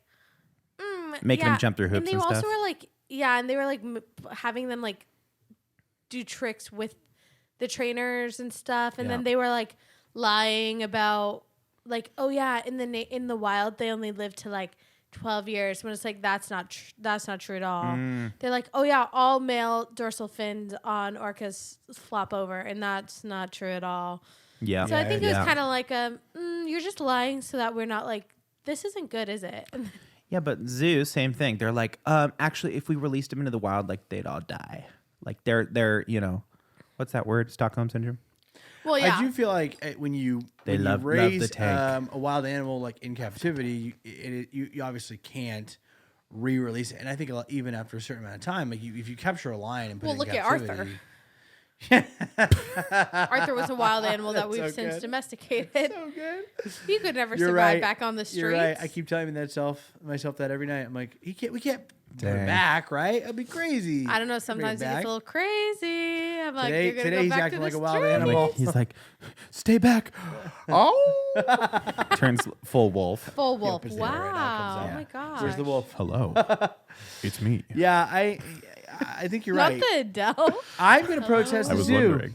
Making them jump through hoops and they and also stuff. were like and they were like having them like do tricks with the trainers and stuff, and then Yeah. they were like lying about like, oh yeah, in the wild they only live to like 12 years, when it's like that's not true at all. They're like, oh yeah, all male dorsal fins on orcas flop over, and that's not true at all. Yeah. So I think it was Yeah. kind of like you're just lying so that we're not like, this isn't good, is it? Yeah, but zoo, same thing. They're like, actually, if we released them into the wild, like they'd all die. Like they're what's that word? Stockholm syndrome. Well, yeah. I do feel like when you love the raise tank. a wild animal like in captivity, you obviously can't re-release it. And I think even after a certain amount of time, like if you capture a lion and put Well, it look in at captivity, Arthur. Arthur was a wild animal that we've so since good. domesticated. so good. You could never You're survive right. back on the streets. You're right. I keep telling myself that every night. I'm like, we can't put it Dang. back, right? It'd be crazy. I don't know. Bring it Sometimes he gets back. a little crazy. I'm like, Today- you're gonna today go he's back acting to like the a wild streets? animal. He's like, stay back. Oh, turns full wolf. Full wolf. puts the hair right now, Wow. comes Oh out. my god. Where's the wolf? Hello, it's me. Yeah, I think you're Not right. the Adele. I'm gonna protest the zoo.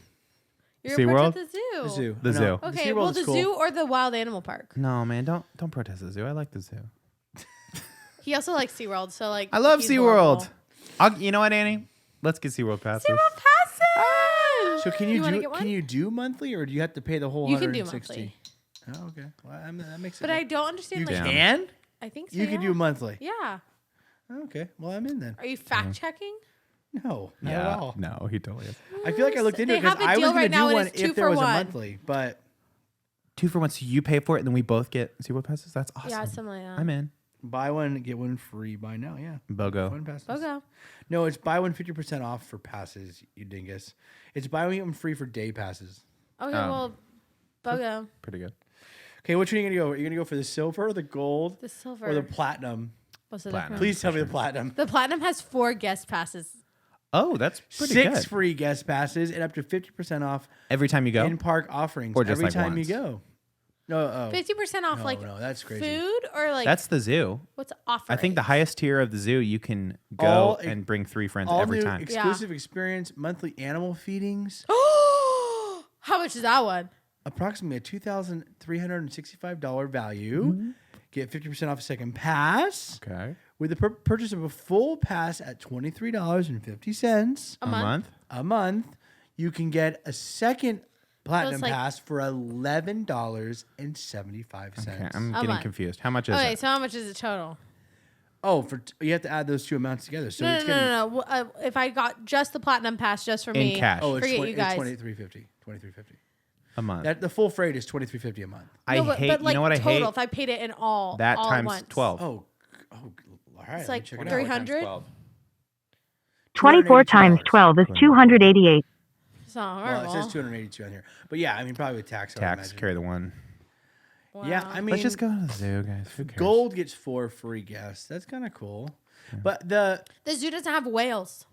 You're SeaWorld? at the zoo. The zoo. The No, zoo. Okay. SeaWorld Well, is the cool. zoo or the wild animal park. No, man, don't protest the zoo. I like the zoo. He also likes SeaWorld, so like. I love he's SeaWorld. horrible. You know what, Annie? Let's get SeaWorld passes. SeaWorld passes. So can You you, wanna do get one? can you do monthly or do you have to pay the whole You can do 160? Oh, okay. Well, that makes But it. I don't understand. You like, Damn. can? I think so. You can yeah. do monthly. Yeah. Okay. Well, I'm in then. Are you fact checking? No, not at all. No, he totally is. I feel like I looked into They it because have a I was deal going right to now, do and one it's 2 if there for was a 1. monthly, but 2 for 1, so you pay for it, and then we both get SeaWorld passes. That's awesome. Yeah, something like that. I'm in. buy one get one free. Buy now, yeah. BOGO. One passes. Okay. No, it's buy one 50% off for passes. You dingus. It's buy one get one free for day passes. Okay. Oh. Well, Bogo. Pretty good. Okay, which one are you gonna go? Are you gonna go for the silver, the gold, The silver. or the platinum? What's the Platinum. difference? Please tell me the platinum. The platinum has 4 guest passes. Oh, that's pretty 6 good. free guest passes and up to 50% off Every time you go. in park offerings Or just every like time once? you go. No, 50% off no, like no, that's crazy. food or like That's the zoo. what's offering? I think the highest tier of the zoo, you can go All- and bring 3 friends All every new time. exclusive experience, monthly animal feedings, How much is that one? approximately a $2,365 value. Mm-hmm. Get 50% off a second pass. Okay. With the purchase of a full pass at $23.50 A month? a month, you can get a second platinum like- pass for $11.75. Okay, I'm A getting month. confused. How much is Okay, it? so how much is it total? Oh, you have to add those two amounts together. So No, it's no, getting, no, no. If I got just the platinum pass just for In me, cash. Oh, it's, forget 20, you guys. it's $23.50. $23.50. A month. That the full freight is $23.50 a month. I no, but, hate. but like you know what I total, hate? if I paid it in all, That all at times once. 12. Oh, all right. It's let me like check it out. 300. 24 times 12 is 288. not Well, horrible. it says 282 on here. But yeah, I mean, probably with tax. I would Tax, imagine. carry the one. Wow. Yeah, I mean, Let's just go to the zoo, guys. Who cares? Gold gets 4 free guests. That's kind of cool. But The zoo doesn't have whales.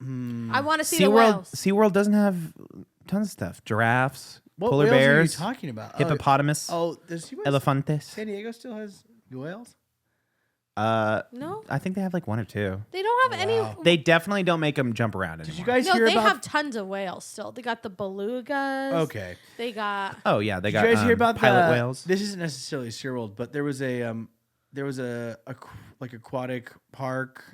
I want to see the SeaWorld, whales. SeaWorld doesn't have tons of stuff. Giraffes, what polar whales bears, are you talking about? hippopotamus, Oh, does SeaWorld- elephantes. San Diego still has whales? No, I think they have like 1 or 2. they don't have Wow. any. They definitely don't make them jump around anymore. Did you guys No, hear they about? have tons of whales still. They got the belugas. Okay. They got. Oh yeah, they Did got you guys hear about pilot the, whales. This isn't necessarily SeaWorld, but there was a like aquatic park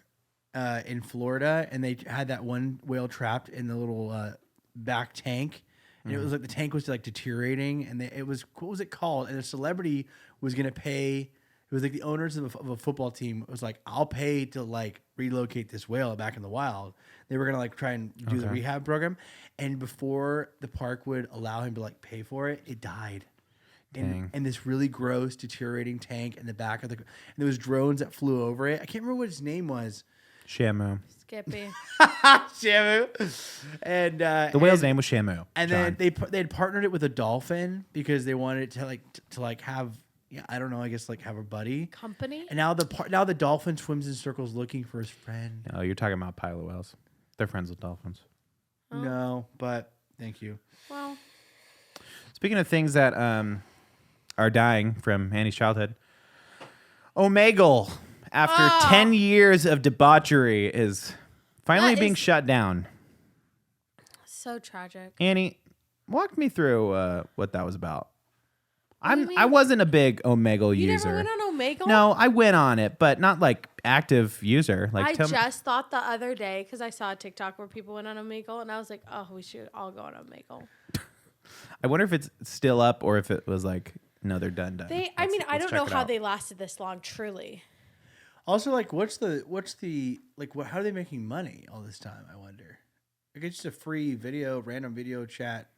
in Florida, and they had that one whale trapped in the little back tank, and it was like the tank was like deteriorating, and it was, what was it called? And a celebrity was gonna pay. It was like the owners of a football team was like, I'll pay to like relocate this whale back in the wild. They were gonna like try and do the rehab program, and before the park would allow him to like pay for it, it died. Dang. And this really gross, deteriorating tank in the back of the. And there was drones that flew over it. I can't remember what his name was. Shamu. Skippy. Shamu. And The whale's name was Shamu. And John. then they had partnered it with a dolphin because they wanted it to like have, yeah, I don't know, I guess like have a buddy. Company. And now the dolphin swims in circles looking for his friend. Oh, you're talking about pilot whales. They're friends with dolphins. No, but thank you. Well, Speaking of things that are dying from Annie's childhood, Omegle, after 10 years of debauchery, is finally That being is- shut down. so tragic. Annie, walk me through what that was about. do you mean? I wasn't a big Omegle You user. never went on Omegle? No, I went on it, but not like active user. Like I tell me- just thought the other day because I saw a TikTok where people went on Omegle, and I was like, oh, we should all go on Omegle. I wonder if it's still up or if it was like, no, they're done. I Let's- mean, I let's don't check know it how out. they lasted this long, truly. Also, like, what's the like? How are they making money all this time? I wonder. Like, it's just a free video, random video chat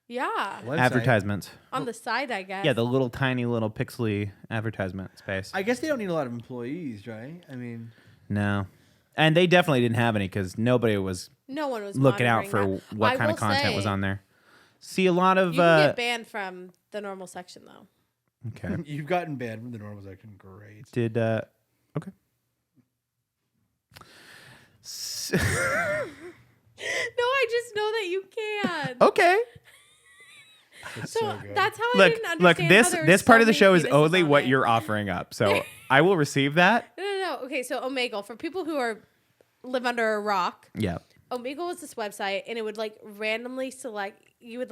Yeah. website. Advertisements. On the side, I guess. Yeah, the little tiny little pixely advertisement space. I guess they don't need a lot of employees, right? I mean, No. And they definitely didn't have any because nobody was no one was looking out for monitoring that. what I kind of will content was say, on there. See a lot of You can get banned from the normal section, though. okay. you've gotten banned from the normal section. Great. Did okay. No, I just know that you can. Okay. It's So good. that's how I Look, didn't look. understand This how there were this so part of the many show is penises only on what it. you're offering up. So I will receive that. No. Okay, so Omegle, for people who live under a rock, Yeah. Omegle was this website, and it would like randomly select. You would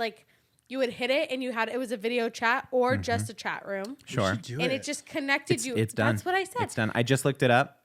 hit it, and it was a video chat or just a chat room. Sure. Do And it just connected you. It's done. That's what I said. It's done. I just looked it up.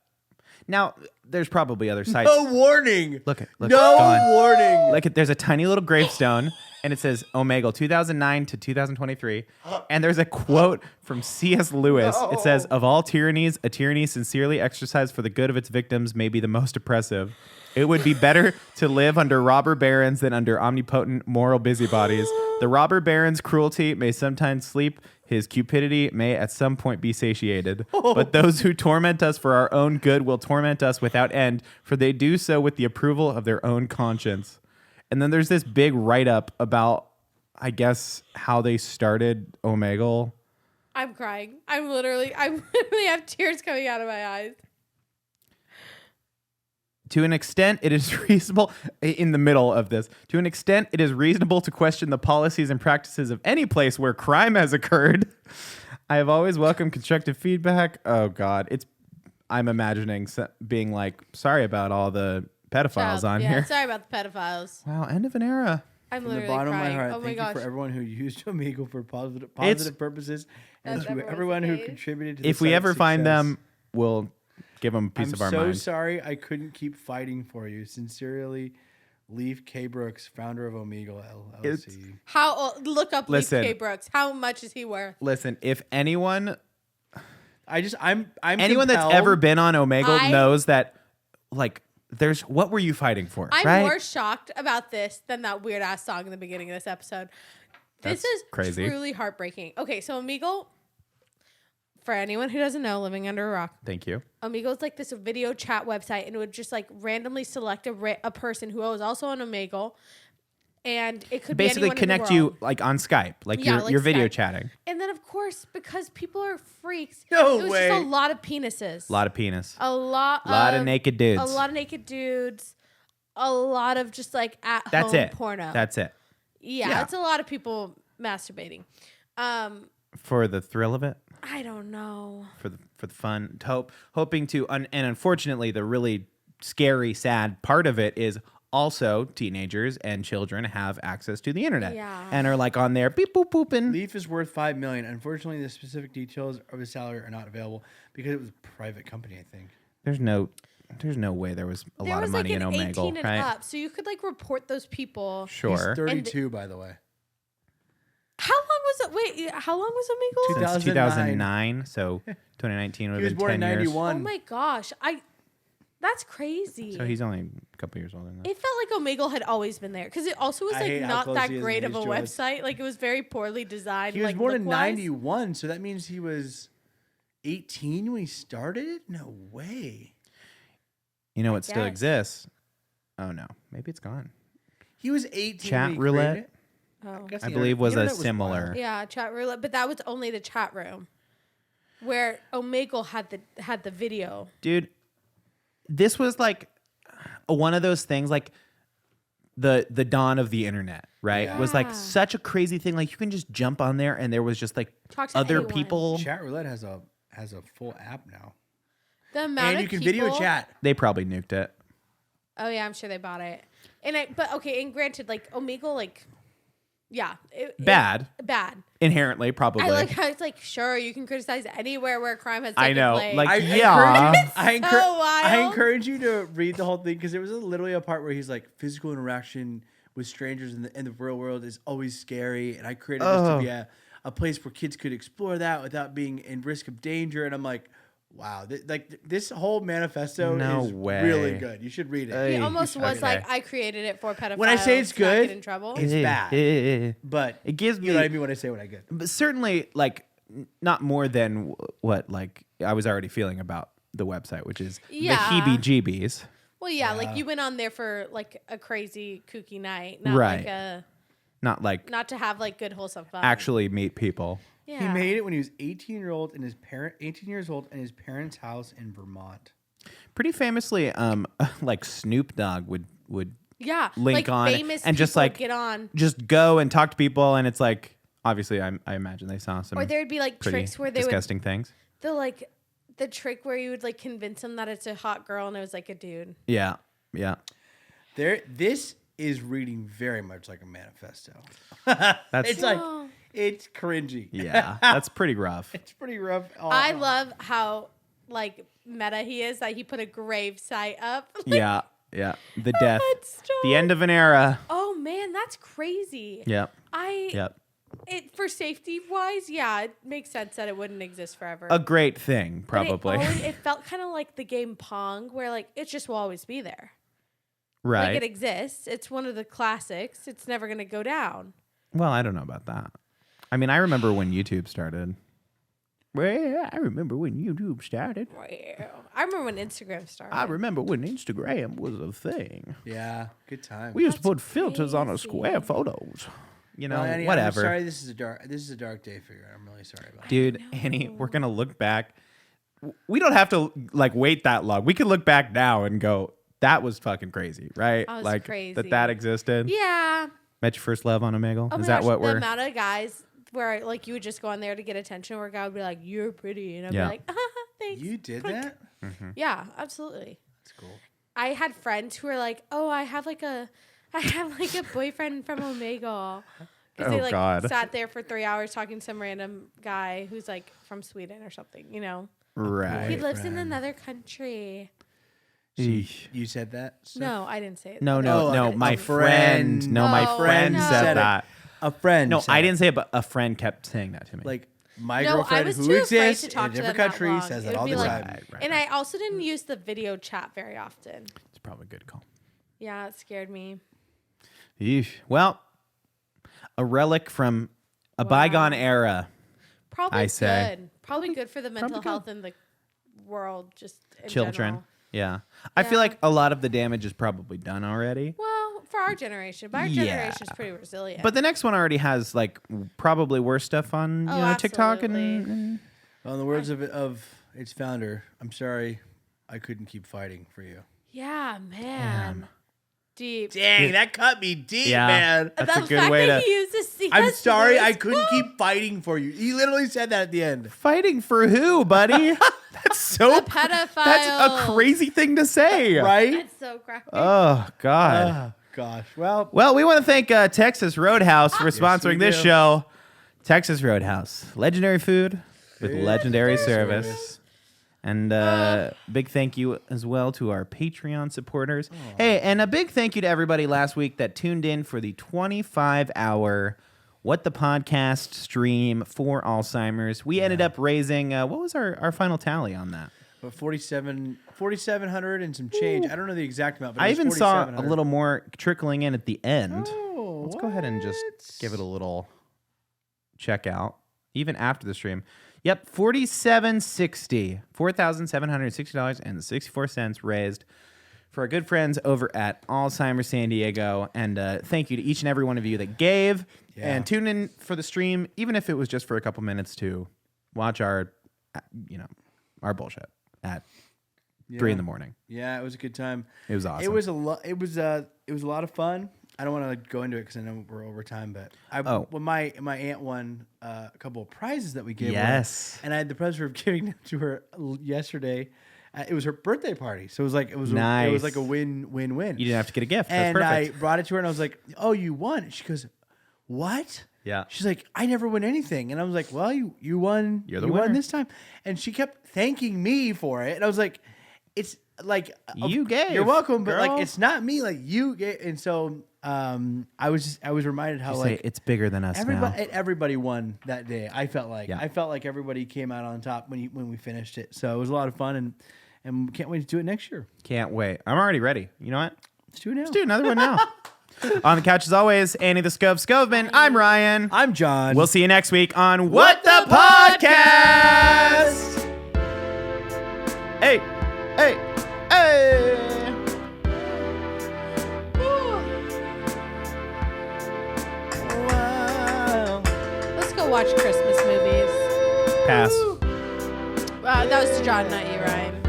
Now there's probably other sites. No warning. Look, No go on. warning. Like there's a tiny little gravestone, and it says Omegle 2009 to 2023, and there's a quote from C.S. Lewis. It says, "Of all tyrannies, a tyranny sincerely exercised for the good of its victims may be the most oppressive. It would be better to live under robber barons than under omnipotent moral busybodies. The robber baron's cruelty may sometimes sleep. His cupidity may at some point be satiated. But those who torment us for our own good will torment us without end, for they do so with the approval of their own conscience." And then there's this big write-up about, I guess, how they started Omegle. I'm crying. I literally have tears coming out of my eyes. To an extent, it is reasonable in the middle of this. To an extent, it is reasonable to question the policies and practices of any place where crime has occurred. I have always welcomed constructive feedback. Oh God, I'm imagining being like, sorry about all the pedophiles on yeah, here. Sorry about the pedophiles. Wow, end of an era. I'm From the literally bottom crying. of my heart, Oh my thank gosh. you for everyone who used Omegle for positive It's- purposes, and As to everyone's everyone who paid. contributed to the If we site's ever find success. them, we'll give them a piece I'm of our so mind. sorry I couldn't keep fighting for you. Sincerely, Leaf K. Brooks, founder of Omegle LLC. Look up Listen. Leaf K. Brooks. How much is he worth? Listen, if anyone I'm anyone that's compelled- ever been on Omegle I- knows that, like, there's what were you fighting for? I'm right? more shocked about this than that weird ass song in the beginning of this episode. This That's is crazy. truly heartbreaking. Okay, so Omegle, for anyone who doesn't know, living under a rock, Thank you. Omegle is like this video chat website, and it would just like randomly select a person who was also on Omegle, and it could Basically be anyone connect in the world. you like on Skype, like Yeah, you're, like you're video Skype. chatting. And then, of course, because people are freaks, No it was way. just a lot of penises. A lot of penis. A lot of naked dudes. A lot of naked dudes. A lot of just like That's at-home it. porno. That's it. Yeah, it's a lot of people masturbating. For the thrill of it, I don't know. for the fun, hoping to, and unfortunately, the really scary, sad part of it is also teenagers and children have access to the internet and are like on there beep boop booping. Leaf is worth $5 million. Unfortunately, the specific details of his salary are not available because it was a private company, I think. There's no way there was a lot of money in Omegle, 18 and right? up, so you could like report those people. Sure. He's 32, by the way. How long was it? Wait, how long was Omegle? Since 2009, so 2019 would He was have born been in 10 years. 91. Oh my gosh, that's crazy. So he's only a couple years older than that. It felt like Omegle had always been there because it also was I like hate how not close that he is in great of a age to us. website. Like it was very poorly designed. He was like, born in look-wise. 91, so that means he was 18 when he started it? No way. You know what still guess. exists? Oh no, maybe it's gone. He was 18 Chat when he roulette? created it. Oh. guess I the believe was a internet similar. wild. Yeah, chat roulette, but that was only the chat room, where Omegle had the video. Dude, this was like one of those things, like the dawn of the internet, right? Yeah. Was like such a crazy thing. Like you can just jump on there and there was just like Talk to other anyone. people. Chat roulette has a full app now. The amount And of you can people, video chat. They probably nuked it. Oh yeah, I'm sure they bought it. But okay, and granted, like Omegle, like yeah, Bad. bad. Inherently, probably. I like how it's like sure you can criticize anywhere where crime has I taken know. place. Like, I yeah. I wild. encourage you to read the whole thing because there was literally a part where he's like, physical interaction with strangers in the real world is always scary, and I created this to be a place where kids could explore that without being in risk of danger. And I'm like, wow, this whole manifesto No is way. really good. You should read it. He almost was okay. like, I created it for pedophiles. When I say it's to not good, get in trouble. it's bad. But It gives you know what I me, mean when I say what I get. but certainly like not more than what like I was already feeling about the website, which is Yeah. the heebie-jeebies. Well, yeah, like you went on there for like a crazy kooky night, not Right. like Not to have like good wholesome fun. actually meet people. yeah. He made it when he was 18 years old in his parents' house in Vermont. Pretty famously, like Snoop Dogg would yeah, link like on famous and just people like get on, just go and talk to people, and it's like obviously I imagine they saw some or there'd be like pretty tricks where they disgusting things. the trick where you would like convince them that it's a hot girl and it was like a dude. Yeah. This is reading very much like a manifesto. That's It's like it's cringy. yeah. That's pretty rough. It's pretty rough. I love how like meta he is that he put a grave site up. Yeah. The death, headstone. the end of an era. Oh man, that's crazy. Yep. Yep. It for safety wise, yeah, it makes sense that it wouldn't exist forever. A great thing, But probably. it felt kind of like the game Pong, where like it just will always be there. Right. Like it exists. It's one of the classics. It's never gonna go down. Well, I don't know about that. I mean, I remember when YouTube started. Well, I remember when YouTube started. Wow. I remember when Instagram started. I remember when Instagram was a thing. Yeah, good time. We used to That's put filters on our crazy. square photos. You know, Well, Annie, whatever. I'm sorry, this is a dark day for you. I'm really sorry about it. Dude, Annie, we're gonna look back. We don't have to like wait that long. We can look back now and go, that was fucking crazy, right? That was like crazy. that existed. Yeah. Met your first love on Omegle. Oh Is my that gosh, what the we're? amount of guys where like you would just go on there to get attention, where a guy would be like, "You're pretty," and I'd Yeah. be like, "Thanks." You did Clink. that? Yeah, absolutely. That's cool. I had friends who were like, "Oh, I have like a boyfriend from Omegle." Because they Oh, like God. sat there for 3 hours talking to some random guy who's like from Sweden or something, you know. Right. He lives in another country. Eesh. You said that? So- No, I didn't say it. No, Oh, my a friend. friend. No, my Oh, friend no. said Said it. that. A friend. No, said I it. didn't say it, but a friend kept saying that to me. Like my No, I girlfriend was who too afraid exists to in talk a to different them that country long. says It that would all be the like- time. Right. And I also didn't use the video chat very often. It's probably a good call. Yeah, it scared me. Yeesh. Well, a relic from a bygone era. Probably I say. good. Probably good for the mental health in the world, just in Children. general. Yeah. I feel like a lot of the damage is probably done already. Well, for our generation, but our generation's pretty resilient. But the next one already has like probably worse stuff on TikTok and Well, in the words of its founder, I'm sorry, I couldn't keep fighting for you. yeah, man. Deep. Dang, that cut me deep, Yeah. man. That's a The good fact way that to he uses I'm CS sorry, I voice. couldn't keep fighting for you. He literally said that at the end. fighting for who, buddy? That's so Pedophile. That's a crazy thing to say. Right? That's so crappy. Oh God. Oh, gosh. Well, Well, we want to thank Texas Roadhouse for sponsoring this do. show. Texas Roadhouse, legendary food with legendary service. And big thank you as well to our Patreon supporters. Hey, and a big thank you to everybody last week that tuned in for the 25-hour What the Podcast stream for Alzheimer's. We ended up raising, what was our final tally on that? but 4,700 and some change. I don't know the exact amount, but I it was even saw a 4,700. little more trickling in at the end. Oh, Let's go ahead and just give it a little check out, even after the stream. Yep, $4,760.64 raised for our good friends over at Alzheimer's San Diego. And thank you to each and every one of you that gave and tuned in for the stream, even if it was just for a couple minutes to watch our, our bullshit at 3 in the morning. Yeah, it was a good time. It was awesome. It was a lot. It was a lot of fun. I don't want to go into it because I know we're over time, but when my aunt won a couple of prizes that we gave her, and I had the pleasure of giving them to her yesterday. It was her birthday party, so it was like it was like a win-win-win. You didn't have to get a gift. And That's I perfect. brought it to her, and I was like, "Oh, you won!" She goes, "What?" Yeah. She's like, "I never win anything," and I was like, "Well, you won. You're the you winner won this time." And she kept thanking me for it, and I was like, "It's like You gave, You're welcome, but girl. like it's not me. Like you gave." And so I was reminded how You like say, it's bigger than us now. everybody won that day. I felt like everybody came out on top when we finished it. So it was a lot of fun, and can't wait to do it next year. Can't wait. I'm already ready. You know what? Let's do it now. Let's do another one now. On the couch as always, Annie the Skovmand. I'm Ryan. I'm John. We'll see you next week on What the Podcast. Hey, hey, hey. Let's go watch Christmas movies. Pass. That was to John, not you, Ryan.